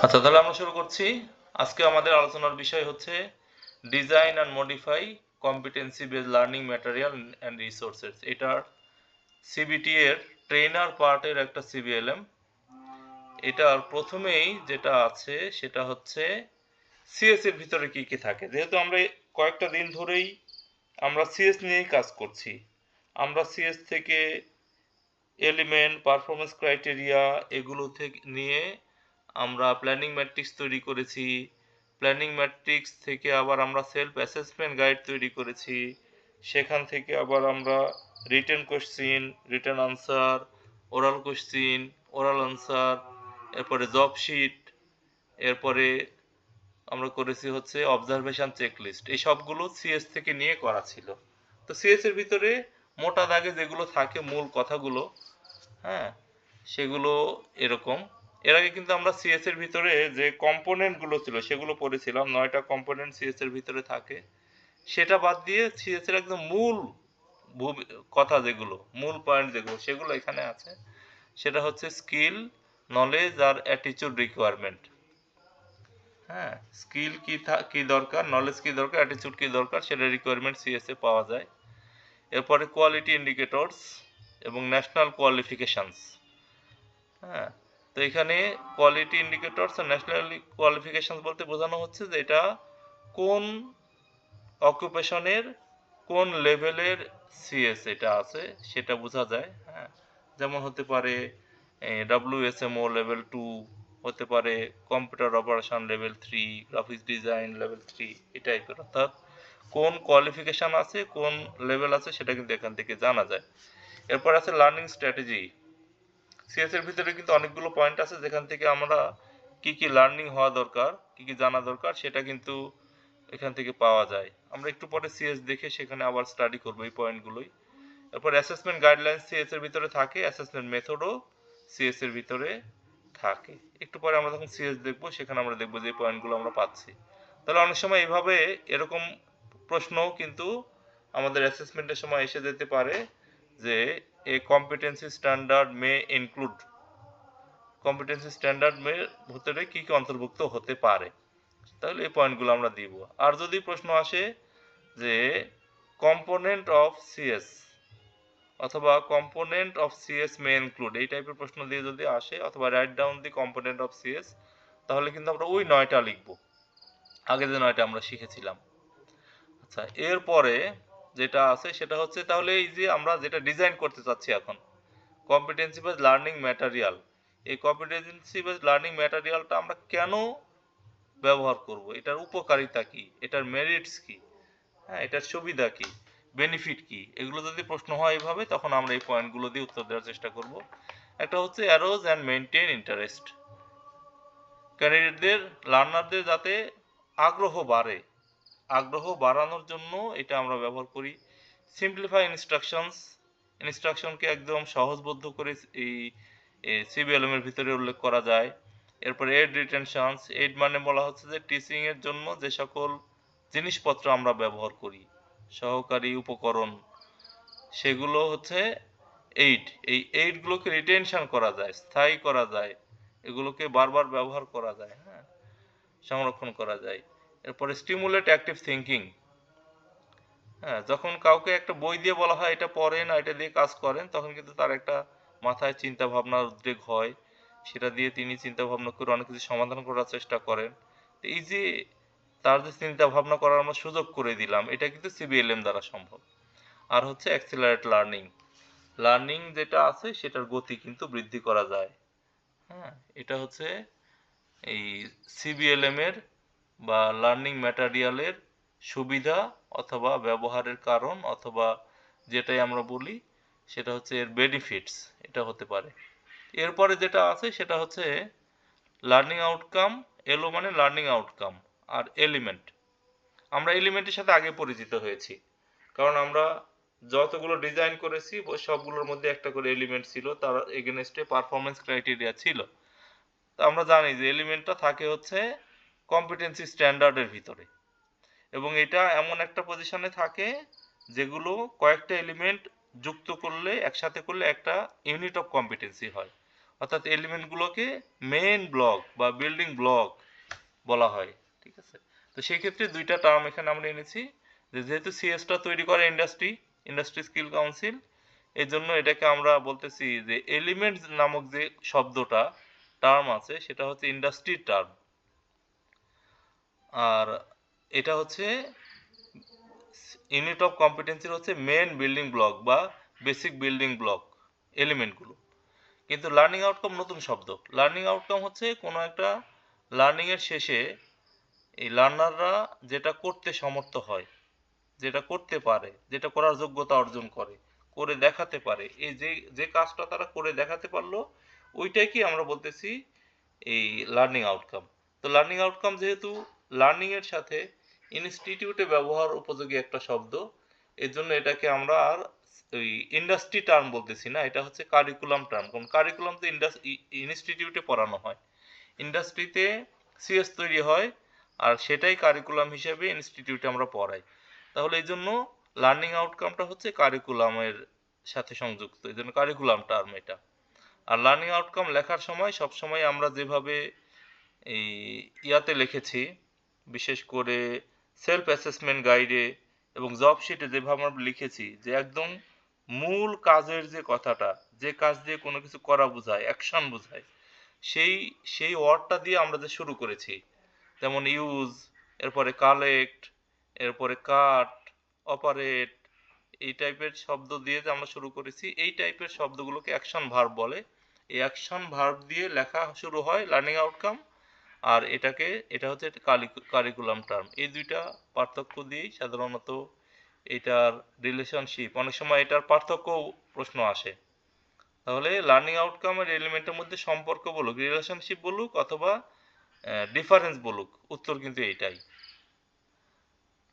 আচ্ছা, তাহলে আমরা শুরু করছি। আজকে আমাদের আলোচনার বিষয় হচ্ছে design and modify competency based learning material and resources. এটার সিবিটি এর ট্রেনার পার্টের একটা সিবিএলএম। এটার প্রথমেই যেটা আছে সেটা হচ্ছে সিএস এর ভিতরে কি কি থাকে। যেহেতু আমরা কয়েকটা দিন ধরেই আমরা সিএস নিয়েই কাজ করছি, আমরা সিএস থেকে এলিমেন্ট, পারফরমেন্স ক্রাইটেরিয়া এগুলো থেকে নিয়ে আমরা প্ল্যানিং ম্যাট্রিক্স তৈরি করেছি। প্ল্যানিং ম্যাট্রিক্স থেকে আবার আমরা সেলফ অ্যাসেসমেন্ট গাইড তৈরি করেছি। সেখান থেকে আবার আমরা written question, written answer, oral question, oral answer, এরপরে জব শিট, এরপরে আমরা করেছি হচ্ছে অবজারভেশন চেকলিস্ট। এই সবগুলো সিএস থেকে নিয়ে করা ছিল। তো সিএস এর ভিতরে মোটা দাগে যেগুলো থাকে মূল কথাগুলো, হ্যাঁ, সেগুলো এরকম। এর আগে কিন্তু আমরা সিএস এর ভিতরে যে কম্পোনেন্ট গুলো ছিল সেগুলো পড়েছিলাম। 9টা কম্পোনেন্ট সিএস এর ভিতরে থাকে। সেটা বাদ দিয়ে সিএস এর একদম মূল কথা যেগুলো, মূল পয়েন্ট যেগুলো, সেগুলো এখানে আছে। সেটা হচ্ছে স্কিল, নলেজ আর অ্যাটিটিউড রিকোয়ারমেন্ট। হ্যাঁ, স্কিল কি দরকার, নলেজ কি দরকার, অ্যাটিটিউড কি দরকার, সেটা রিকোয়ারমেন্ট সিএস এ পাওয়া যায়। এরপরে কোয়ালিটি ইন্ডিকেটরস এবং ন্যাশনাল কোয়ালিফিকেশনস। হ্যাঁ, তো এখানে কোয়ালিটি ইন্ডিকেটরস আর ন্যাশনাল কোয়ালিফিকেশনস বলতে বোঝানো হচ্ছে যে এটা কোন অকুপেশনের কোন লেভেলের সিএস এটা আছে সেটা বোঝা যায়। হ্যাঁ, যেমন হতে পারে ডাব্লিউএসএমও লেভেল 2, হতে পারে computer operation level 3, graphics design level 3, এই টাইপের। অর্থাৎ কোন কোয়ালিফিকেশন আছে, কোন লেভেল আছে সেটা কিন্তু এখান থেকে জানা যায়। এরপর আছে লার্নিং স্ট্র্যাটেজি। সিএস এর ভিতরে কিন্তু অনেকগুলো পয়েন্ট আছে যেখান থেকে আমরা কি কি লার্নিং হওয়া দরকার, কি কি জানা দরকার সেটা কিন্তু এখান থেকে পাওয়া যায়। আমরা একটু পরে সিএস দেখে সেখানে আবার স্টাডি করব এই পয়েন্টগুলোই। এরপর অ্যাসেসমেন্ট গাইডলাইন সিএস এর ভিতরে থাকে, অ্যাসেসমেন্ট মেথডও সিএস এর ভিতরে থাকে। একটু পরে আমরা যখন সিএস দেখব সেখানে আমরা দেখব যে এই পয়েন্টগুলো আমরা পাচ্ছি। তাহলে অনেক সময় এইভাবে এরকম প্রশ্নও কিন্তু আমাদের অ্যাসেসমেন্টের সময় এসে যেতে পারে যে এ কম্পিটেন্সি স্ট্যান্ডার্ড মে ইনক্লুড, কম্পিটেন্সি স্ট্যান্ডার্ড মে ভিতরে কি কি অন্তর্ভুক্ত হতে পারে। তাহলে এই পয়েন্টগুলো আমরা দিব। আর যদি প্রশ্ন আসে যে কম্পোনেন্ট অফ সিএস অথবা component of CS May include, এই টাইপের প্রশ্ন দিয়ে যদি আসে, অথবা write down the component of CS, তাহলে কিন্তু আমরা ওই 9টা লিখব, আগে যে 9টা আমরা শিখেছিলাম। আচ্ছা, এরপরে যেটা আছে সেটা হচ্ছে তাহলে এই যে আমরা যেটা ডিজাইন করতে চাচ্ছি এখন, কম্পিটেন্সি বেসড লার্নিং ম্যাটেরিয়াল, এই কম্পিটেন্সি বেসড লার্নিং ম্যাটেরিয়ালটা আমরা কেন ব্যবহার করব, এটার উপকারিতা কি, এটার মেরিটস কি, হ্যাঁ, এটার সুবিধা কি, বেনিফিট কি, এগুলো যদি প্রশ্ন হয় এইভাবে তখন আমরা এই পয়েন্টগুলো দিয়ে উত্তর দেওয়ার চেষ্টা করব। একটা হচ্ছে অ্যারোজ অ্যান্ড মেনটেন ইন্টারেস্ট, ক্যান্ডিডেটদের, লার্নারদের যাতে আগ্রহ বাড়ে, আগ্রহ বাড়ানোর জন্য এটা আমরা ব্যবহার করি। সিম্পলিফাই ইনস্ট্রাকশনস, ইনস্ট্রাকশনকে একদম সহজবোধ্য করে এই সিবিএলএম এর ভিতরে উল্লেখ করা যায়। এরপরে এড রিটেনশনস, এড মানে বলা হচ্ছে যে টিচিং এর জন্য যে সকল জিনিসপত্র আমরা ব্যবহার করি, সহকারী উপকরণ, সেগুলো হচ্ছে এইড। এই এইডগুলোকে রিটেনশন করা যায়, স্থায়ী করা যায়, এগুলোকে বারবার ব্যবহার করা যায়, হ্যাঁ, সংরক্ষণ করা যায়। এরপরে স্টিমুলেট অ্যাক্টিভ থিঙ্কিং। হ্যাঁ, যখন কাউকে একটা বই দিয়ে বলা হয় এটা পড়েন আর এটা দিয়ে কাজ করেন, তখন কিন্তু তার একটা মাথায় চিন্তা ভাবনার উদ্রেক হয়, সেটা দিয়ে তিনি চিন্তা ভাবনা করে অনেক কিছু সমাধান করার চেষ্টা করেন। তো এই যে তার যে চিন্তা ভাবনা করার আমরা সুযোগ করে দিলাম, এটা কিন্তু সিবিএলএম দ্বারা সম্ভব। আর হচ্ছে অ্যাক্সিলারেট লার্নিং, লার্নিং যেটা আছে সেটার গতি কিন্তু বৃদ্ধি করা যায়। হ্যাঁ, এটা হচ্ছে এই সিবিএলএম এর বা লার্নিং ম্যাটেরিয়ালের সুবিধা অথবা ব্যবহারের কারণ, অথবা যেটাই আমরা বলি সেটা হচ্ছে এর বেনিফিটস, এটা হতে পারে। এরপরে যেটা আছে সেটা হচ্ছে লার্নিং আউটকাম। এলো মানে লার্নিং আউটকাম। আর এলিমেন্ট, আমরা এলিমেন্টের সাথে আগে পরিচিত হয়েছি, কারণ আমরা যতগুলো ডিজাইন করেছি সবগুলোর মধ্যে একটা করে এলিমেন্ট ছিল, তার এগেনস্টে পারফরমেন্স ক্রাইটেরিয়া ছিল। তো আমরা জানি যে এলিমেন্টটা থাকে হচ্ছে কম্পিটেন্সি স্ট্যান্ডার্ডের ভিতরে, এবং এটা এমন একটা পজিশনে থাকে যেগুলো কয়েকটা এলিমেন্ট যুক্ত করলে, একসাথে করলে একটা ইউনিট অফ কম্পিটেন্সি হয়। অর্থাৎ এলিমেন্টগুলোকে মেইন ব্লক বা বিল্ডিং ব্লক বলা হয়। ঠিক আছে, তো সেই ক্ষেত্রে দুইটা টার্ম এখানে আমরা এনেছি, যে যেহেতু সিএসটা তৈরি করে ইন্ডাস্ট্রি স্কিল কাউন্সিল, এই জন্য এটাকে আমরা বলতেছি যে এলিমেন্ট নামক যে শব্দটা টার্ম আছে সেটা হচ্ছে ইন্ডাস্ট্রি টার্ম, আর এটা হচ্ছে ইউনিট অফ কম্পিটেন্সির হচ্ছে মেন বিল্ডিং ব্লক বা বেসিক বিল্ডিং ব্লক এলিমেন্টগুলো। কিন্তু লার্নিং আউটকাম নতুন শব্দ। লার্নিং আউটকাম হচ্ছে কোনো একটা লার্নিং এর শেষে এই লার্নাররা যেটা করতে সমর্থ হয়, যেটা করতে পারে, যেটা করার যোগ্যতা অর্জন করে, করে দেখাতে পারে, এই যে যে কাজটা তারা করে দেখাতে পারলো, ওইটাই কি আমরা বলতেছি এই লার্নিং আউটকাম। তো লার্নিং আউটকাম যেহেতু লার্নিং এর সাথে ইনস্টিটিউটে ব্যবহার উপযোগী একটা শব্দ, এর জন্য এটাকে আমরা আর ওই ইন্ডাস্ট্রি টার্ম বলতেছি না, এটা হচ্ছে কারিকুলাম টার্ম। কারণ কারিকুলাম তো ইনস্টিটিউটে পড়ানো হয়, ইন্ডাস্ট্রিতে সিএস তৈরি হয়, আর সেটাই কারিকুলাম হিসেবে ইনস্টিটিউটে আমরা পড়াই। তাহলে এই জন্য লার্নিং আউটকামটা হচ্ছে কারিকুলামের সাথে সংযুক্ত, এই জন্য কারিকুলাম টার্ম এটা। আর লার্নিং আউটকাম লেখার সময় সবসময় আমরা যেভাবে এই ইয়াতে লিখেছি, বিশেষ করে সেলফ অ্যাসেসমেন্ট গাইডে এবং জব শিটে যেভাবে আমরা লিখেছি, যে একদম মূল কাজের যে কথাটা, যে কাজ দিয়ে কোনো কিছু করা বোঝায়, অ্যাকশন বোঝায়, সেই সেই ওয়ার্ডটা দিয়ে আমরা যে শুরু করেছি, যেমন ইউজ, এরপরে কালেক্ট, এরপরে কাট, অপারেট, এই টাইপের শব্দ দিয়ে যে আমরা শুরু করেছি, এই টাইপের শব্দগুলোকে অ্যাকশন ভার্ব বলে। এই অ্যাকশন ভার্ব দিয়ে লেখা শুরু হয় লার্নিং আউটকাম, আর এটা হচ্ছে কারিকুলাম টার্ম। এই দুইটা পার্থক্য দিয়েই সাধারণত এটার রিলেশনশিপ, অনেক সময় এটার পার্থক্য প্রশ্ন আসে। তাহলে লার্নিং আউটকাম এর এলিমেন্টের মধ্যে সম্পর্ক বলুক, রিলেশনশিপ বলুক, অথবা ডিফারেন্স বলুক, উত্তর কিন্তু এইটাই।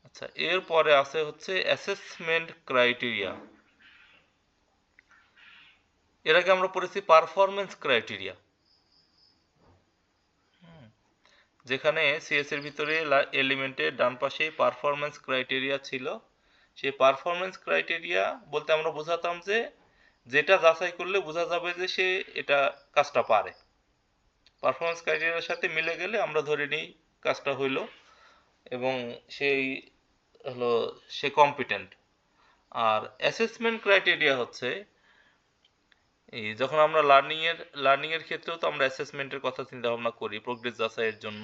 আচ্ছা, এরপরে আছে হচ্ছে অ্যাসেসমেন্ট ক্রাইটেরিয়া। এর আগে আমরা পড়েছি পারফরমেন্স ক্রাইটেরিয়া, যেখানে সিএস এর ভিতরে এলিমেন্টের ডান পাশে পারফরমেন্স ক্রাইটেরিয়া ছিল। সেই পারফরমেন্স ক্রাইটেরিয়া বলতে আমরা বোঝাতাম যে যেটা যাচাই করলে বোঝা যাবে যে সে এটা কাজটা পারে, পারফরমেন্স ক্রাইটেরিয়ার সাথে মিলে গেলে আমরা ধরে নিই কাজটা হইল, এবং সেই হলো সে কম্পিটেন্ট। আর অ্যাসেসমেন্ট ক্রাইটেরিয়া হচ্ছে এই যখন আমরা লার্নিং এর ক্ষেত্রেও তো আমরা অ্যাসেসমেন্টের কথা চিন্তা ভাবনা করি প্রোগ্রেস যাচাইয়ের জন্য।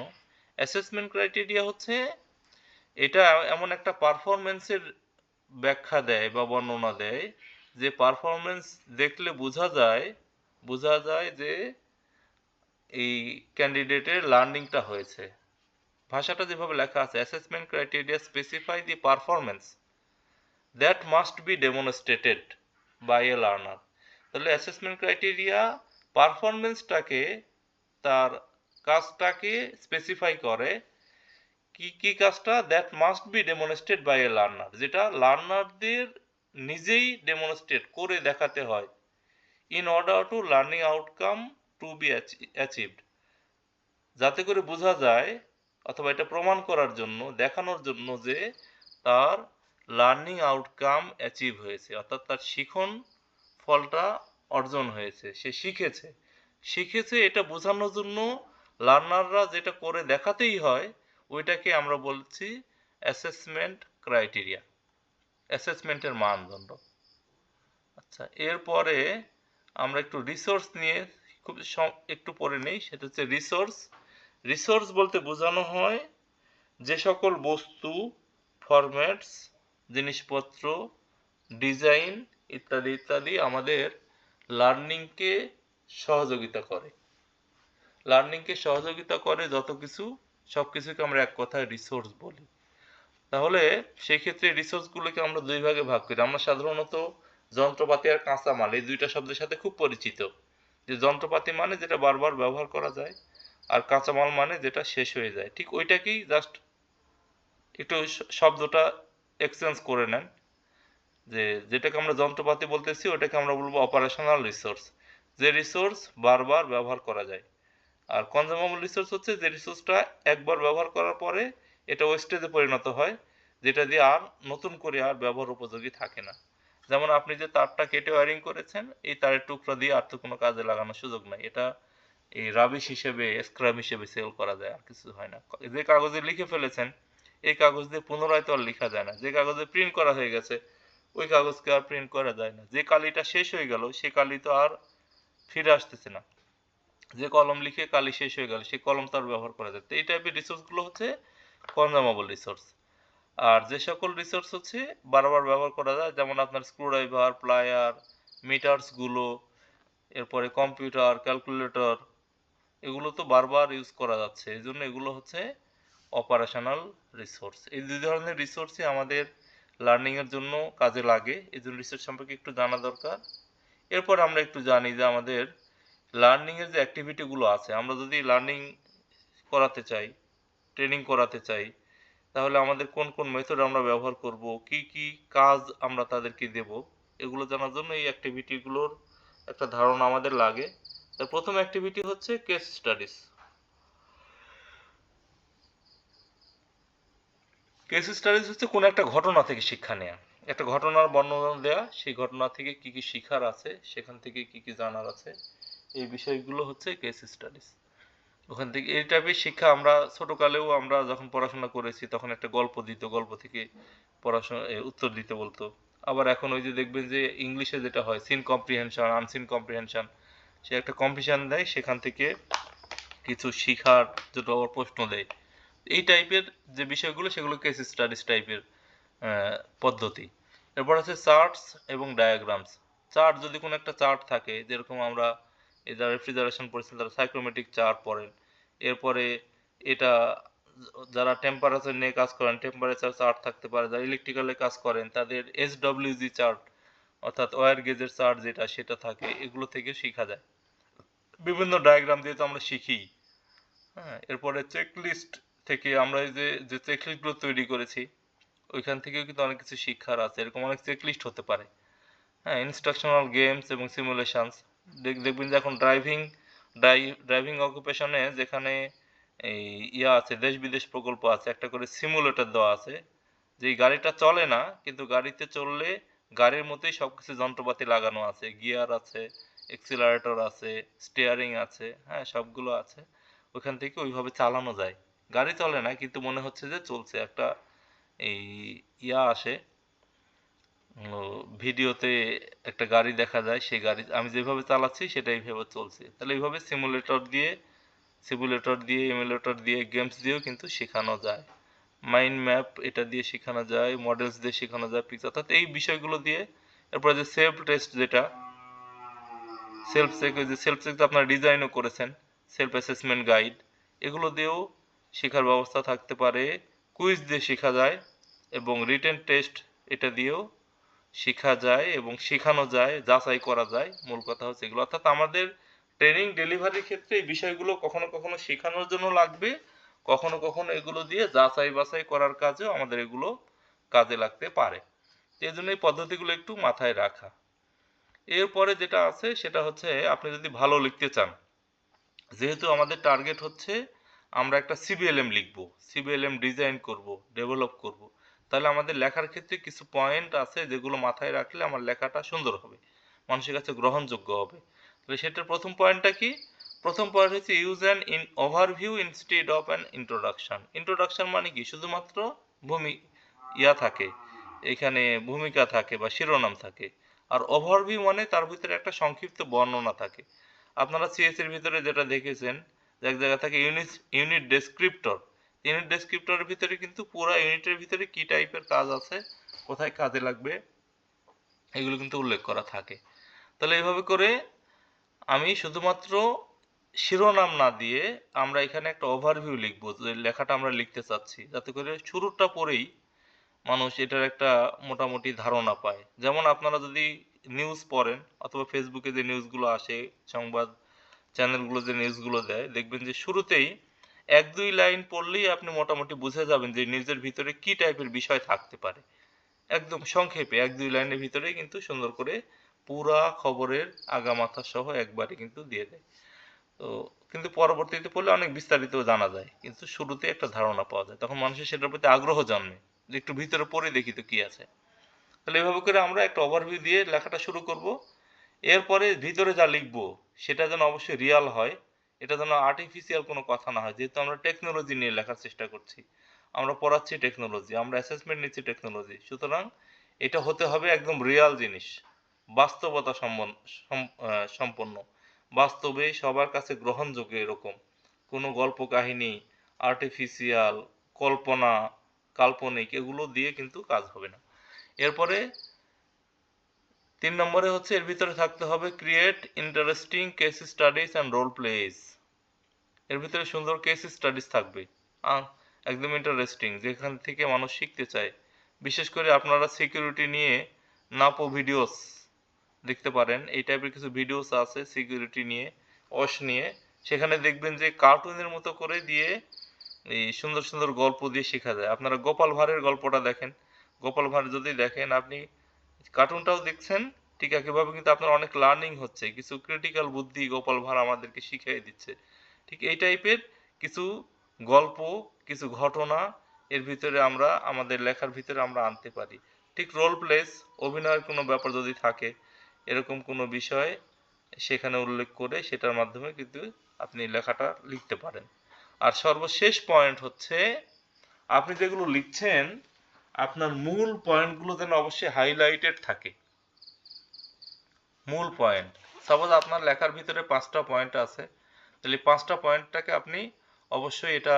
অ্যাসেসমেন্ট ক্রাইটেরিয়া হচ্ছে এটা এমন একটা পারফরমেন্সের ব্যাখ্যা দেয় বা বর্ণনা দেয়, যে পারফরমেন্স দেখলে বোঝা যায় যে এই ক্যান্ডিডেটের লার্নিংটা হয়েছে। ভাষাটা যেভাবে লেখা আছে, assessment criteria specify the performance that must be demonstrated by a learner. তাহলে অ্যাসেসমেন্ট ক্রাইটেরিয়া পারফরমেন্সটাকে, তার কাজটাকে স্পেসিফাই করে, কি কি কাজটা, that must be demonstrate by a learner, যেটা লার্নারদের নিজেই ডেমনস্ট্রেট করে দেখাতে হয়, in order to learning outcome to be achieved, যাতে করে বোঝা যায়, অথবা এটা প্রমাণ করার জন্য, দেখানোর জন্য যে তার লার্নিং আউটকাম অ্যাচিভ হয়েছে, অর্থাৎ তার শিখন ফলটা অর্জন হয়েছে, সে শিখেছে এটা বোঝানোর জন্য লার্নাররা যেটা করে দেখাতেই হয়, ওইটাকে আমরা বলছি অ্যাসেসমেন্ট ক্রাইটেরিয়া, অ্যাসেসমেন্টের মানদণ্ড। আচ্ছা, এরপরে আমরা একটু রিসোর্স নিয়ে খুব একটু পরে নেই, সেটা হচ্ছে রিসোর্স বলতে বোঝানো হয় যে সকল বস্তু, ফরম্যাটস, জিনিসপত্র, ডিজাইন ইত্যাদি ইত্যাদি আমাদের লার্নিংকে সহযোগিতা করে, যত কিছু, সব কিছুকে আমরা এক কথায় রিসোর্স বলি। তাহলে সেই ক্ষেত্রে রিসোর্সগুলোকে আমরা দুই ভাগে ভাগ করি। আমরা সাধারণত যন্ত্রপাতি আর কাঁচামাল এই দুইটা শব্দের সাথে খুব পরিচিত, যে যন্ত্রপাতি মানে যেটা বারবার ব্যবহার করা যায়, আর কাঁচামাল মানে যেটা শেষ হয়ে যায়। ঠিক ওইটাকেই জাস্ট একটু শব্দটা এক্সচেঞ্জ করে নেন, যে যেটাকে আমরা যন্ত্রপাতি বলতেছি ওটাকে আমরা বলবো অপারেশনাল রিসোর্স, যে রিসোর্স বারবার ব্যবহার করা যায়। আর কনজিউমেবল রিসোর্স হচ্ছে যে রিসোর্সটা একবার ব্যবহার করার পরে এটা ওয়েস্টেজে পরিণত হয়, যেটা দিয়ে আর নতুন করে আর ব্যবহার উপযোগী থাকে না। যেমন আপনি যে তারটা কেটে ওয়্যারিং করেছেন, এই তারের টুকরা দিয়ে আর তো কোনো কাজে লাগানোর সুযোগ নাই। এটা এই রাবিশ হিসেবে, স্ক্র্যাপ হিসেবে সেল করা যায়, আর কিছু হয় না। যে কাগজে লিখে ফেলেছেন, এই কাগজ দিয়ে পুনরায় তো আর লেখা যায় না। যে কাগজে প্রিন্ট করা হয়ে গেছে, ওই কাগজকে আর প্রিন্ট করা যায় না। যে কালিটা শেষ হয়ে গেল, সে কালি তো আর ফিরে আসতেছে না। যে কলম লিখে কালি শেষ হয়ে গেল, সেই কলম তো আর ব্যবহার করা যায়। তো এই টাইপের রিসোর্সগুলো হচ্ছে কনজামেবল রিসোর্স। আর যে সকল রিসোর্স হচ্ছে বারবার ব্যবহার করা যায়, যেমন আপনার স্ক্রুড্রাইভার, প্লায়ার, মিটারসগুলো, এরপরে কম্পিউটার, ক্যালকুলেটর, এগুলো তো বারবার ইউজ করা যাচ্ছে। এই জন্য এগুলো হচ্ছে অপারেশনাল রিসোর্স। এই দুই ধরনের রিসোর্সই আমাদের লার্নিংয়ের জন্য কাজে লাগে। এই জন্য রিসোর্স সম্পর্কে একটু জানা দরকার। এরপর আমরা একটু জানি যে আমাদের লার্নিংয়ের যে অ্যাক্টিভিটিগুলো আছে, আমরা যদি লার্নিং করাতে চাই, ট্রেনিং করাতে চাই, তাহলে আমাদের কোন কোন মেথড আমরা ব্যবহার করব, কি কি কাজ আমরা তাদেরকে দেব, এগুলো জানার জন্য এই অ্যাক্টিভিটিগুলোর একটা ধারণা আমাদের লাগে। তার প্রথম অ্যাক্টিভিটি হচ্ছে কেস স্টাডিজ। কেস স্টাডিজ হচ্ছে কোনো একটা ঘটনা থেকে শিক্ষা নেওয়া, একটা ঘটনার বর্ণনা দেওয়া, সেই ঘটনা থেকে কি কি শিখার আছে, সেখান থেকে কি কি জানার আছে, এই বিষয়গুলো হচ্ছে কেস স্টাডিজ। ওখান থেকে এই টাইপের শিক্ষা আমরা ছোটকালেও আমরা যখন পড়াশোনা করেছি তখন একটা গল্প দিত, গল্প থেকে পড়াশোনা উত্তর দিতে বলতো। আবার এখন ওই যে দেখবেন যে ইংলিশে যেটা হয় সিন কম্প্রিহেনশন, আনসিন কম্প্রিহেনশন, সে একটা কম্পিটিশন দেয়, সেখান থেকে কিছু শিখার যেটা আবার প্রশ্ন দেয়। এই টাইপের যে বিষয়গুলো সেগুলো কেস স্টাডিজ টাইপের পদ্ধতি। এরপর আছে চার্টস এবং ডায়াগ্রামস। চার্ট, যদি কোনো একটা চার্ট থাকে, যেরকম আমরা এই যারা রেফ্রিজারেশন পড়েছেন তারা সাইক্রোমেট্রিক চার্ট পড়েন। এরপরে এটা যারা টেম্পারেচার নিয়ে কাজ করেন, টেম্পারেচার চার্ট থাকতে পারে। যারা ইলেকট্রিক্যালে কাজ করেন তাদের এসডব্লিউজি চার্ট, অর্থাৎ ওয়্যার গেজের চার্ট যেটা, সেটা থাকে। এগুলো থেকে শেখা যায়। বিভিন্ন ডায়াগ্রাম দিয়ে তো আমরা শিখি। হ্যাঁ, এরপরে চেকলিস্ট থেকে আমরা এই যে যে চেকলিস্টগুলো তৈরি করেছি, ওইখান থেকেও কিন্তু অনেক কিছু শিক্ষার আছে। এরকম অনেক চেকলিস্ট হতে পারে। হ্যাঁ, ইনস্ট্রাকশনাল গেমস এবং সিমুলেশনস। দেখবেন যে এখন ড্রাইভিং অকুপেশনে যেখানে এই ইয়া আছে, দেশ বিদেশ প্রকল্প আছে, একটা করে সিমুলেটর দেওয়া আছে। যে এই গাড়িটা চলে না, কিন্তু গাড়িতে চললে গাড়ির মতোই সবকিছু যন্ত্রপাতি লাগানো আছে, গিয়ার আছে, এক্সিলারেটর আছে, স্টিয়ারিং আছে, হ্যাঁ সবগুলো আছে। ওখান থেকে ওইভাবে চালানো যায়। গাড়ি চলে না, কিন্তু মনে হচ্ছে যে চলছে। একটা এই ইয়া আসে, ভিডিওতে একটা গাড়ি দেখা যায়, সেই গাড়ি আমি যেভাবে চালাচ্ছি সেটা এইভাবে চলছে। তাহলে এইভাবে সিমুলেটর দিয়ে, এমুলেটর দিয়ে, গেমস দিয়েও কিন্তু শেখানো যায়। মাইন্ড ম্যাপ এটা দিয়ে শেখানো যায়, মডেলস দিয়ে শেখানো যায়, পিকচার, অর্থাৎ এই বিষয়গুলো দিয়ে। এরপরে যে সেলফ টেস্ট, যেটা সেলফ চেক আপনারা ডিজাইনও করেছেন, সেলফ অ্যাসেসমেন্ট গাইড, এগুলো দিয়েও শেখার ব্যবস্থা থাকতে পারে। কুইজ দিয়ে শেখা যায় এবং রিটেন টেস্ট এটা দিয়েও শেখা যায় এবং শেখানো যায়, যাচাই করা যায়। মূল কথা হচ্ছে এগুলো। অর্থাৎ আমাদের ট্রেনিং ডেলিভারির ক্ষেত্রে এই বিষয়গুলো কখনো কখনো শেখানোর জন্য লাগবে, কখনো কখনো এগুলো দিয়ে যাচাই বাছাই করার কাজেও আমাদের এগুলো কাজে লাগতে পারে। এই জন্য এই পদ্ধতিগুলো একটু মাথায় রাখা। এরপরে যেটা আছে সেটা হচ্ছে, আপনি যদি ভালো লিখতে চান, যেহেতু আমাদের টার্গেট হচ্ছে আমরা একটা সিবিএলএম লিখবো, সিবিএলএম ডিজাইন করব, ডেভেলপ করব, তাহলে আমাদের লেখার ক্ষেত্রে কিছু পয়েন্ট আছে যেগুলো মাথায় রাখলে আমার লেখাটা সুন্দর হবে, মানুষের কাছে গ্রহণযোগ্য হবে। তাহলে সেটার প্রথম পয়েন্টটা কি? প্রথম পয়েন্ট হচ্ছে use an overview instead of an introduction. Introduction মানে কি? শুধুমাত্র ভূমি থাকে, এখানে ভূমিকা থাকে বা শিরোনাম থাকে। আর ওভারভিউ মানে তার ভিতরে একটা সংক্ষিপ্ত বর্ণনা থাকে। আপনারা সিএস এর ভিতরে যেটা দেখেছেন, এক জায়গা থাকে ইউনিট ডেসক্রিপ্টর। ইউনিট ডেসক্রিপ্টরের ভিতরে কিন্তু পুরো ইউনিটের ভিতরে কি টাইপের কাজ আছে, কোথায় কাজে লাগবে, এগুলো কিন্তু উল্লেখ করা থাকে। তাহলে এইভাবে করে আমি শুধুমাত্র শিরোনাম না দিয়ে আমরা এখানে একটা ওভারভিউ লিখবো, যে লেখাটা আমরা লিখতে চাচ্ছি, যাতে করে শুরুটা পড়েই মানুষ এটার একটা মোটামুটি ধারণা পায়। যেমন আপনারা যদি নিউজ পড়েন অথবা ফেসবুকে যে নিউজগুলো আসে, সংবাদ চ্যানেলগুলো যে নিউজগুলো দেয়, দেখবেন যে শুরুতেই এক দুই লাইন পড়লেই আপনি মোটামুটি বুঝে যাবেন যে নিউজের ভিতরে কি টাইপের বিষয় থাকতে পারে। একদম সংক্ষেপে এক দুই লাইনের ভিতরেই কিন্তু সুন্দর করে পুরা খবরের আগামাথা সহ একবারে কিন্তু দিয়ে দেয়। তো কিন্তু পরবর্তীতে পড়লে অনেক বিস্তারিত জানা যায়, কিন্তু শুরুতে একটা ধারণা পাওয়া যায়, তখন মানুষের সেটার প্রতি আগ্রহ জন্মে যে একটু ভিতরে পড়ে দেখি তো কি আছে। তাহলে এভাবে করে আমরা একটা ওভারভিউ দিয়ে লেখাটা শুরু করব। এরপরে ভিতরে যা লিখবো সেটা যেন অবশ্যই রিয়াল হয়, এটা যেন আর্টিফিশিয়াল কোনো কথা না হয়, যেহেতু আমরা টেকনোলজি নিয়ে লেখার চেষ্টা করছি, আমরা পড়াচ্ছি টেকনোলজি, আমরা অ্যাসেসমেন্ট নিচ্ছি টেকনোলজি, সুতরাং এটা হতে হবে একদম রিয়াল জিনিস, বাস্তবতা সম্পন্ন, বাস্তবে সবার কাছে গ্রহণযোগ্য এরকম কোনো গল্প কাহিনী, আর্টিফিশিয়াল, কল্পনা, কাল্পনিক এগুলো দিয়ে কিন্তু কাজ হবে না। এরপরে 3 নম্বরে হচ্ছে এর ভিতরে থাকতে হবে create interesting case studies and role plays. এর ভিতরে সুন্দর কেস স্টাডিজ থাকবে, একদম ইন্টারেস্টিং, যেখান থেকে মানুষ শিখতে চায়। বিশেষ করে আপনারা সিকিউরিটি নিয়ে নাপো ভিডিওস দেখতে পারেন, এই টাইপের কিছু ভিডিওস আছে সিকিউরিটি নিয়ে, ওশ নিয়ে, সেখানে দেখবেন যে কার্টুনের মতো করে দিয়ে এই সুন্দর সুন্দর গল্প দিয়ে শেখা যায়। আপনারা গোপাল ভাঁড়ের গল্পটা দেখেন, গোপাল ভাঁড় যদি দেখেন আপনি, কার্টুনটাও দেখছেন, ঠিক একইভাবে কিন্তু আপনার অনেক লার্নিং হচ্ছে, কিছু ক্রিটিক্যাল বুদ্ধি গোপাল ভাঁড় আমাদেরকে শিখিয়ে দিচ্ছে। ঠিক এই টাইপের কিছু গল্প, কিছু ঘটনা এর ভিতরে আমরা আমাদের লেখার ভিতরে আমরা আনতে পারি। ঠিক রোল প্লেস, অভিনয়ের কোনো ব্যাপার যদি থাকে, এরকম কোনো বিষয় সেখানে উল্লেখ করে সেটার মাধ্যমে কিন্তু আপনি লেখাটা লিখতে পারেন। আর সর্বশেষ পয়েন্ট হচ্ছে আপনি যেগুলো লিখছেন আপনার মূল পয়েন্টগুলো যেন অবশ্যই হাইলাইটেড থাকে। মূল পয়েন্ট, সাপোজ আপনার লেখার ভিতরে 5টা পয়েন্ট আছে, তাহলে 5টা পয়েন্টটাকে আপনি অবশ্যই এটা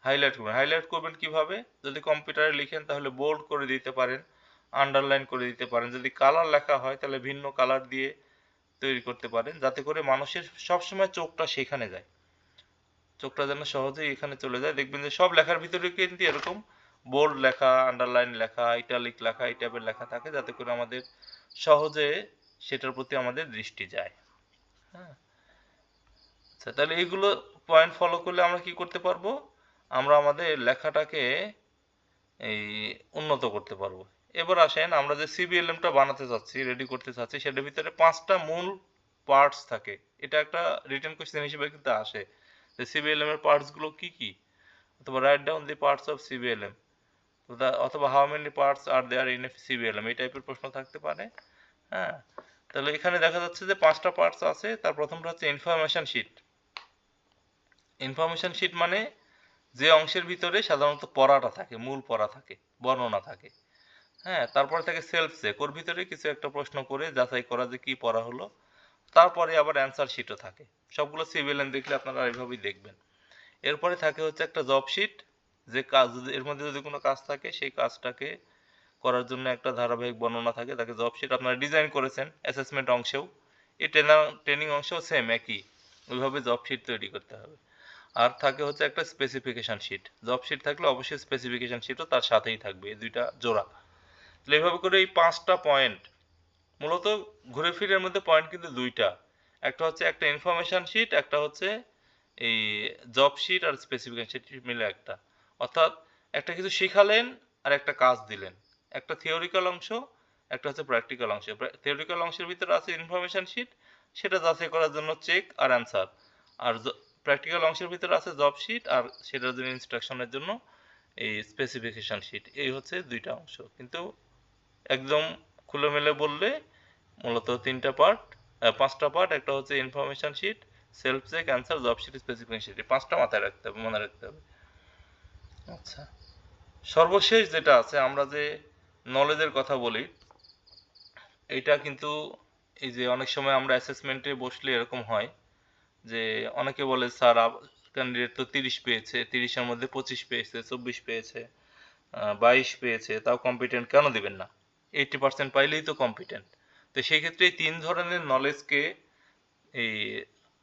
হাইলাইট করবেন। হাইলাইট করবেন কিভাবে? যদি কম্পিউটারে লিখেন তাহলে বোল্ড করে দিতে পারেন, আন্ডারলাইন করে দিতে পারেন, যদি কালার লেখা হয় তাহলে ভিন্ন কালার দিয়ে তৈরি করতে পারেন, যাতে করে মানুষের সবসময় চোখটা সেখানে যায়, চোখটা যেন সহজেই এখানে চলে যায়। দেখবেন যে সব লেখার ভিতরে কিন্তু এরকম বোল্ড লেখা, আন্ডারলাইন লেখা, ইটালিক লেখা, এই টাইপের লেখা থাকে, যাতে করে আমাদের সহজে সেটার প্রতি আমাদের দৃষ্টি যায়। হ্যাঁ, আচ্ছা, তাহলে এইগুলো পয়েন্ট ফলো করলে আমরা কি করতে পারবো? আমরা আমাদের লেখাটাকে এই উন্নত করতে পারবো। এবার আসেন, আমরা যে সিবিএলএমটা বানাতে চাচ্ছি, রেডি করতে চাচ্ছি, সেটার ভিতরে 5টা মূল পার্টস থাকে। এটা একটা রিটেন কোশ্চেন হিসেবে কিন্তু আসে যে সিবিএলএম এর পার্টস গুলো কি কি, অথবা write down the parts of CBLM, অথবা how many parts are there in a CBLM, এই টাইপের প্রশ্ন থাকতে পারে। হ্যাঁ, তাহলে এখানে দেখা যাচ্ছে যে 5টা পার্টস আছে। তার প্রথমটা হচ্ছে ইনফরমেশন শিট। ইনফরমেশন শিট মানে যে অংশের ভিতরে সাধারণত পড়াটা থাকে, মূল পড়া থাকে, বর্ণনা থাকে। হ্যাঁ, তারপরে থাকে সেলফ চেক, ওর ভিতরে কিছু একটা প্রশ্ন করে যাচাই করা যে কি পড়া হলো। তারপরে আবার অ্যান্সার শিটও থাকে। সবগুলো সিভিএলএন দেখলে আপনারা এইভাবেই দেখবেন। এরপরে থাকে হচ্ছে একটা জব শিট, যে কাজ, এর মধ্যে যদি কোনো কাজ থাকে সেই কাজটাকে করার জন্য একটা ধারাবাহিক বর্ণনা থাকে, তাকে জব শিট। আপনারা ডিজাইন করেছেন অ্যাসেসমেন্ট অংশেও, এই ট্রেনিং অংশেও সেম একই, ওইভাবে জব শিট তৈরি করতে হবে। আর থাকে হচ্ছে একটা স্পেসিফিকেশন শিট, জব শিট থাকলে অবশ্যই স্পেসিফিকেশন শিটও তার সাথেই থাকবে, এই দুইটা জোড়া। তাহলে এইভাবে করে এই 5টা পয়েন্ট, মূলত ঘুরে ফিরে এর মধ্যে পয়েন্ট কিন্তু দুইটা, একটা হচ্ছে একটা ইনফরমেশন শিট, একটা হচ্ছে এই জব শিট আর স্পেসিফিকেশন শিট মিলে একটা, অর্থাৎ একটা কিছু শিখালেন আর একটা কাজ দিলেন, একটা থিওরিক্যাল অংশ, একটা হচ্ছে প্র্যাকটিক্যাল অংশ। থিওরিক্যাল অংশের ভিতরে আছে ইনফরমেশন শিট, সেটা যাচাই করার জন্য চেক আর অ্যান্সার, আর প্র্যাকটিক্যাল অংশের ভিতরে আছে জব শিট আর সেটার জন্য ইনস্ট্রাকশনের জন্য এই স্পেসিফিকেশন শিট। এই হচ্ছে দুইটা অংশ, কিন্তু একদম খুলে বললে মূলত 3টা পার্ট, 5টা পার্ট। একটা হচ্ছে information sheet, self check, answer, job sheet, specification sheet, এই 5টা মাথায় রাখতে হবে, মনে রাখতে হবে। আচ্ছা, সর্বশেষ যেটা আছে, আমরা যে নলেজের কথা বলি, এটা কিন্তু এই যে অনেক সময় আমরা অ্যাসেসমেন্টে বসলে এরকম হয় যে অনেকে বলে স্যার ক্যান্ডিডেট তো 30 পেয়েছে, 30-এর মধ্যে 25 পেয়েছে, 24 পেয়েছে, 22 পেয়েছে, তাও কম্পিটেন্ট কেন দিবেন না? 80% পাইলেই তো কম্পিটেন্ট। তো সেই ক্ষেত্রে এই 3 ধরনের নলেজকে এই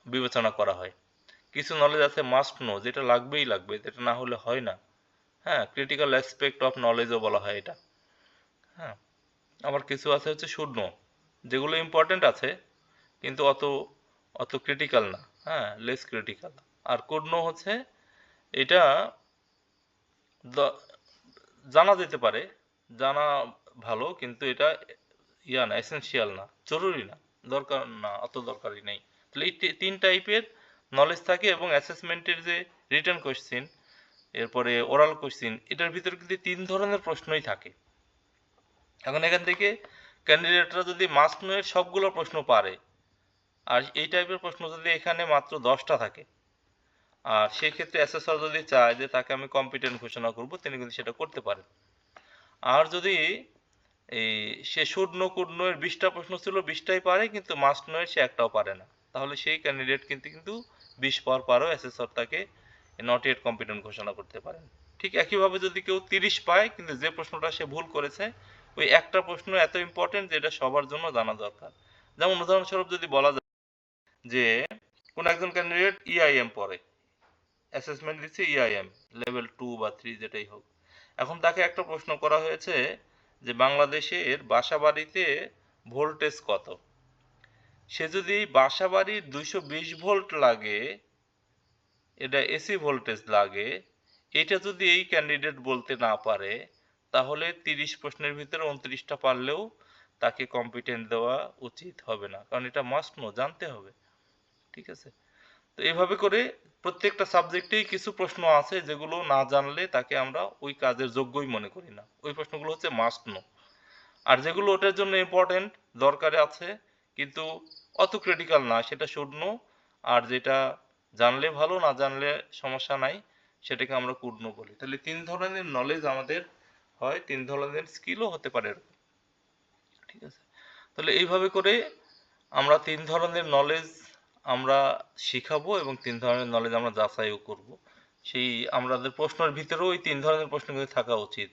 বিবেচনা করা হয়। কিছু নলেজ আছে মাস্ট নো, যেটা লাগবেই লাগবে, যেটা না হলে হয় না। হ্যাঁ, ক্রিটিক্যাল অ্যাসপেক্ট অফ নলেজও বলা হয় এটা। হ্যাঁ, আবার কিছু আছে হচ্ছে শুড নো, যেগুলো ইম্পর্টেন্ট আছে কিন্তু অত অত ক্রিটিক্যাল না, হ্যাঁ, লেস ক্রিটিক্যাল। আর কুড নো হচ্ছে এটা জানা যেতে পারে, জানা ভালো, কিন্তু এটা ইয়া না, এসেনশিয়াল না, জরুরি না, দরকার না, অত দরকারই নেই। তাহলে এই 3 টাইপের নলেজ থাকে, এবং অ্যাসেসমেন্টের যে রিটেন কোশ্চিন, এরপরে ওরাল কোশ্চিন, এটার ভিতরে কিন্তু 3 ধরনের প্রশ্নই থাকে। এখন এখান থেকে ক্যান্ডিডেটরা যদি মাস্ট নো এর সবগুলো প্রশ্ন পারে, আর এই টাইপের প্রশ্ন যদি এখানে মাত্র 10টা থাকে, আর সেই ক্ষেত্রে অ্যাসেসর যদি চায় যে তাকে আমি কম্পিটেন্ট ঘোষণা করব, তিনি কিন্তু সেটা করতে পারেন। আর যদি এই সে শুড নো কুড নো এর 20টা প্রশ্ন ছিল, 20টাই পারে, কিন্তু মাস্ট নো এর সে একটাও পারে না, তাহলে সেই ক্যান্ডিডেট কিন্তু 20 পাওয়ার পরও অ্যাসেসর তাকে নট ইয়েট কম্পিটেন্ট ঘোষণা করতে পারেন। ঠিক একইভাবে যদি কেউ 30 পায় কিন্তু যে প্রশ্নটা সে ভুল করেছে, ওই একটা প্রশ্ন এত ইম্পর্টেন্ট যে এটা সবার জন্য জানা দরকার। যেমন উদাহরণস্বরূপ যদি বলা যায় যে কোন একজন ক্যান্ডিডেট ইআইএম পড়ে, অ্যাসেসমেন্ট দিচ্ছে ইআইএম লেভেল 2 বা 3 যেটাই হোক, এখন তাকে একটা প্রশ্ন করা হয়েছে যে বাংলাদেশের বাসাবাড়িতে ভোল্টেজ কত। সে যদি বাসাবাড়ির 220 ভোল্ট লাগে, এটা এসি ভোল্টেজ লাগে, এটা যদি এই ক্যান্ডিডেট বলতে না পারে, তাহলে 30 প্রশ্নের ভিতরে 29টা পারলেও তাকে কম্পিটেন্ট দেওয়া উচিত হবে না, কারণ এটা মাস্ট নো, জানতে হবে। ঠিক আছে? তো এইভাবে করে প্রত্যেকটা সাবজেক্টেই কিছু প্রশ্ন আছে যেগুলো না জানলে তাকে আমরা ওই কাজের যোগ্যই মনে করি না, ওই প্রশ্নগুলো হচ্ছে মাস্ট নো। আর যেগুলো ওটার জন্য ইম্পর্টেন্ট, দরকারে আছে, কিন্তু অত ক্রিটিক্যাল না, সেটা শুড নো। আর যেটা জানলে ভালো, না জানলে সমস্যা নাই, সেটাকে আমরা কুড নো বলি। তাহলে 3 ধরনের নলেজ আমাদের হয়, 3 ধরনের স্কিলও হতে পারে এরকম। ঠিক আছে? তাহলে এইভাবে করে আমরা 3 ধরনের নলেজ আমরা শিখাবো এবং 3 ধরনের নলেজ আমরা যাচাইও করব। সেই আমাদের প্রশ্নের ভিতরেও ওই 3 ধরনের প্রশ্ন কিন্তু থাকা উচিত।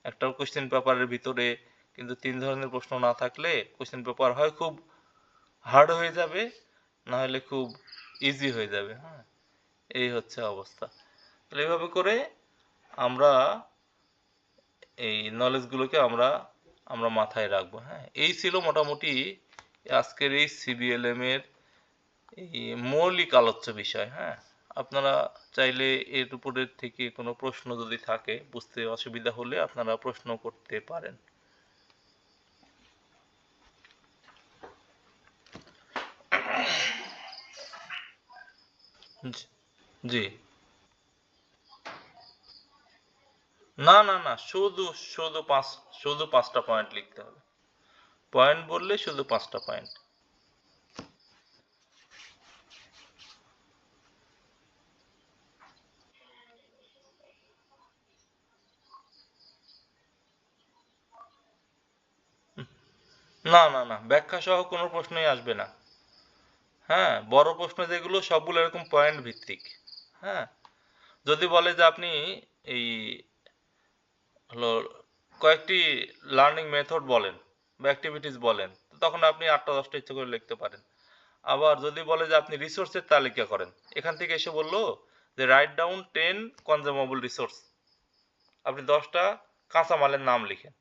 একটা কোশ্চেন পেপারের ভিতরে কিন্তু 3 ধরনের প্রশ্ন না থাকলে কোশ্চেন পেপার হয় খুব হার্ড হয়ে যাবে, না হলে খুব ইজি হয়ে যাবে। হ্যাঁ, এই হচ্ছে অবস্থা। তাহলে এইভাবে করে আমরা এই নলেজগুলোকে আমরা আমরা মাথায় রাখবো। হ্যাঁ, এই ছিল মোটামুটি আজকের এই সিবিএলএম এর এই মৌলিক আলোচ্য বিষয়। হ্যাঁ, আপনারা চাইলে এর উপরের থেকে কোনো প্রশ্ন যদি থাকে, বুঝতে অসুবিধা হলে আপনারা প্রশ্ন করতে পারেন। জি, জি। না না না, শুধু পাঁচ, শুধু 5টা পয়েন্ট লিখতে হবে। পয়েন্ট বললে শুধু 5টা পয়েন্ট। না না না, ব্যাখ্যা সহ কোনো প্রশ্নই আসবে না। হ্যাঁ, বড় প্রশ্ন যেগুলো সবগুলো এরকম পয়েন্ট ভিত্তিক। হ্যাঁ, যদি বলে যে আপনি এই হলো কয়েকটি লার্নিং মেথড বলেন বা অ্যাক্টিভিটিস বলেন, তো তখন আপনি 8টা 10টা ইচ্ছে করে লিখতে পারেন। আবার যদি বলে যে আপনি রিসোর্সের তালিকা করেন, এখান থেকে এসে বললো যে রাইট ডাউন 10 কনজিউমেবল রিসোর্স, আপনি 10টা কাঁচামালের নাম লিখেন।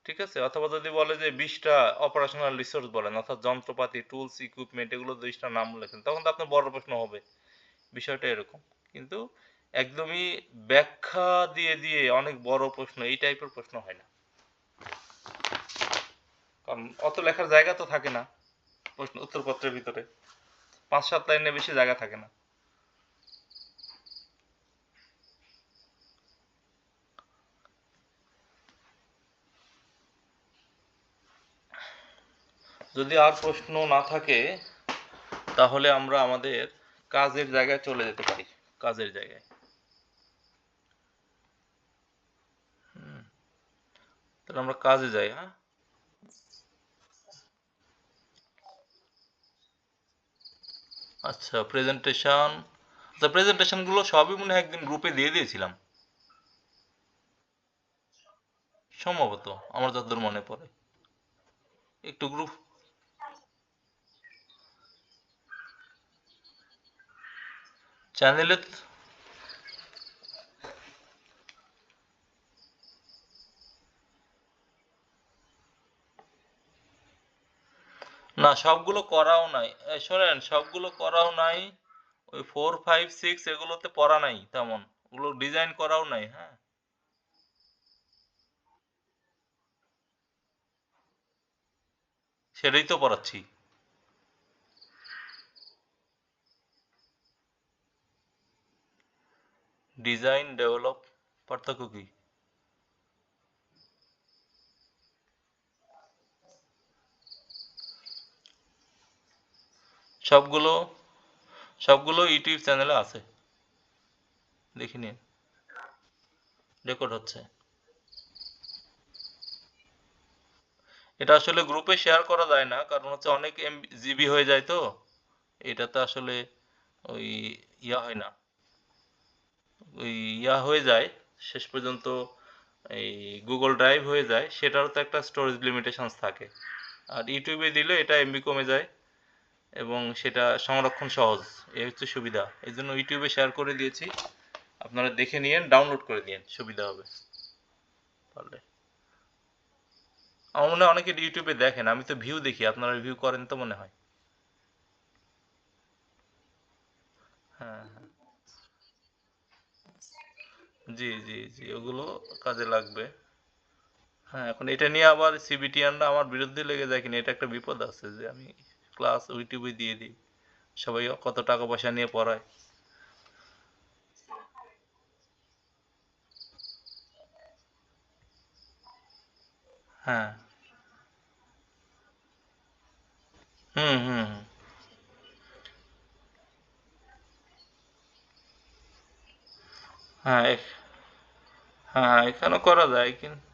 ঠিক আছে? অথবা যদি বলে যে 20টা অপারেশনাল রিসোর্স বলেন, অর্থাৎ যন্ত্রপাতি, টুলস, ইকুইপমেন্ট, এগুলো 20টা নাম লেখেন, তখন তো আপনার বড় প্রশ্ন হবে। বিষয়টা এরকম। কিন্তু একদমই ব্যাখ্যা দিয়ে দিয়ে অনেক বড় প্রশ্ন, এই টাইপের প্রশ্ন হয় না, কারণ অত লেখার জায়গা তো থাকে না প্রশ্ন উত্তরপত্রের ভিতরে, 5-7 লাইনের বেশি জায়গা থাকে না। যদি আর প্রশ্ন না থাকে, তাহলে আমরা আমাদের কাজের জায়গায় চলে যেতে পারি। কাজের জায়গায় তাহলে আমরা কাজে যাই। হ্যাঁ, আচ্ছা, প্রেজেন্টেশন, আচ্ছা প্রেজেন্টেশন গুলো সবই মনে হয় একদিন গ্রুপে দিয়ে দিয়েছিলাম সম্ভবত, আমার যতদূর মনে পড়ে। একটু গ্রুপ, চ্যানেলে, না সবগুলো করাও নাই। শোনেন, সবগুলো করাও নাই। ওই 4, 5, 6 এগুলোতে পড়া নাই তেমন, ওগুলো ডিজাইন করাও নাই। হ্যাঁ, সেটাই তো পড়াচ্ছি। ডিজাইন ডেভেলপ পার্থক্য কি? সবগুলো সবগুলো ইউটিউব চ্যানেলে আছে, দেখে নিন। রেকর্ড হচ্ছে। এটা আসলে গ্রুপে শেয়ার করা যায় না, কারণ হচ্ছে অনেক জিবি হয়ে যায় তো। এটাতে আসলে ওই ইয়া হয় না, ওই ইয়া হয়ে যায় শেষ পর্যন্ত, এই গুগল ড্রাইভ হয়ে যায়, সেটারও তো একটা স্টোরেজ লিমিটেশনস থাকে। আর ইউটিউবে দিলে এটা এমবি কমে যায় এবং সেটা সংরক্ষণ সহজ। এই হচ্ছে সুবিধা, এই জন্য ইউটিউবে শেয়ার করে দিয়েছি। আপনারা দেখে নিয়েন, ডাউনলোড করে নিন, সুবিধা হবে পারলে। আমার মনে হয় অনেকে ইউটিউবে দেখেন, আমি তো ভিউ দেখি, আপনারা ভিউ করেন তো মনে হয়। হ্যাঁ হ্যাঁ, জি জি জি, ওগুলো কাজে লাগবে। হ্যাঁ, এখন এটা নিয়ে আবার সিবিটিয়ানরা আমার বিরুদ্ধে লেগে যায় কিনা, এটা একটা বিপদ আছে যে আমি ক্লাস ইউটিউবে দিয়ে দিই, সবাই কত টাকা পয়সা নিয়ে পড়ায়। হ্যাঁ, হুম হুম হুম। হ্যাঁ হ্যাঁ, এখানেও করা যায় কিন্তু